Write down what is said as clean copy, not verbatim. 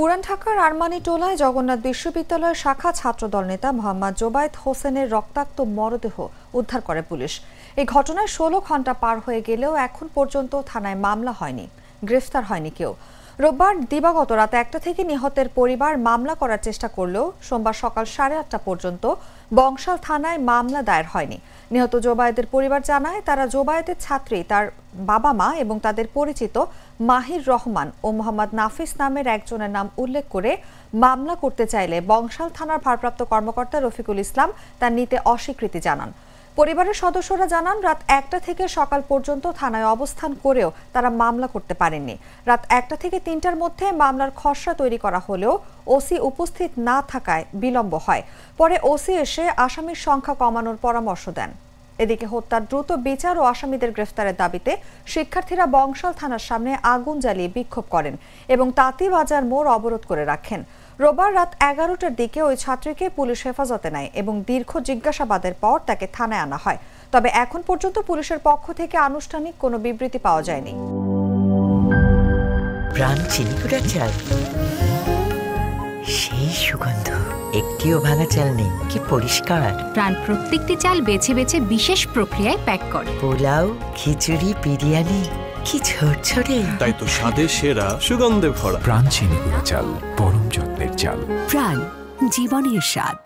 পুরান ঢাকার আরমানিটোলায় জগন্নাথ বিশ্ববিদ্যালয়ের শাখা ছাত্রদল নেতা মোহাম্মদ জোবায়েদ হোসেনের রক্তাক্ত মরদেহ উদ্ধার করে পুলিশ। এই ঘটনায় 16 ঘণ্টা পার হয়ে গেলেও এখন পর্যন্ত থানায় মামলা হয়নি, গ্রেফতার হয়নি কেউ। রোববার দিবাগত রাত 1টা থেকে নিহতের পরিবার মামলা করার চেষ্টা করলেও সোমবার সকাল 8:30 পর্যন্ত বংশাল থানায় মামলা দায়ের হয়নি। নিহত জোবায়েদের পরিবার জানায়, তারা জোবায়েদের ছাত্রী, তার বাবা মা এবং তাদের পরিচিত মাহির রহমান ও মোহাম্মদ নাফিস নামের একজনের নাম উল্লেখ করে মামলা করতে চাইলে বংশাল থানার ভারপ্রাপ্ত কর্মকর্তা রফিকুল ইসলাম তা নিতে অস্বীকৃতি জানান। পরিবারের সদস্যরা জানান, রাত 1টা থেকে সকাল পর্যন্ত থানায় অবস্থান করেও তারা মামলা করতে পারেননি। রাত 1টা থেকে 3টার মধ্যে মামলার খসড়া তৈরি করা হলেও ওসি উপস্থিত না থাকায় বিলম্ব হয়। পরে ওসি এসে আসামির সংখ্যা কমানোর পরামর্শ দেন। এদিকে হত্যার দ্রুত বিচার ও আসামিদের গ্রেফতারের দাবিতে শিক্ষার্থীরা বংশাল থানার সামনে আগুন জ্বালিয়ে বিক্ষোভ করেন এবং তাঁতীবাজার মোড় অবরোধ করে রাখেন। রোববার রাত 11টার দিকে ওই ছাত্রীকে পুলিশ হেফাজতে নেয় এবং দীর্ঘ জিজ্ঞাসাবাদের পর তাকে থানায় আনা হয়। তবে এখন পর্যন্ত পুলিশের পক্ষ থেকে আনুষ্ঠানিক কোনো বিবৃতি পাওয়া যায়নি। প্রাণ চিনিকুড়া চাল, সেই সুগন্ধ, একটিও ভাঙা চাল নেই, কি পরিষ্কার। প্রাণ প্রত্যেকটি চাল বেছে বেছে বিশেষ প্রক্রিয়ায় প্যাক করে। পোলাও, খিচুড়ি, বিরিয়ানি, কি ঝরঝরে। তাই তো স্বাদে সেরা, সুগন্ধে ভরা। প্রাণ চিনিগুড়া চাল, পরম যত্নের চাল। প্রাণ, জীবনের স্বাদ।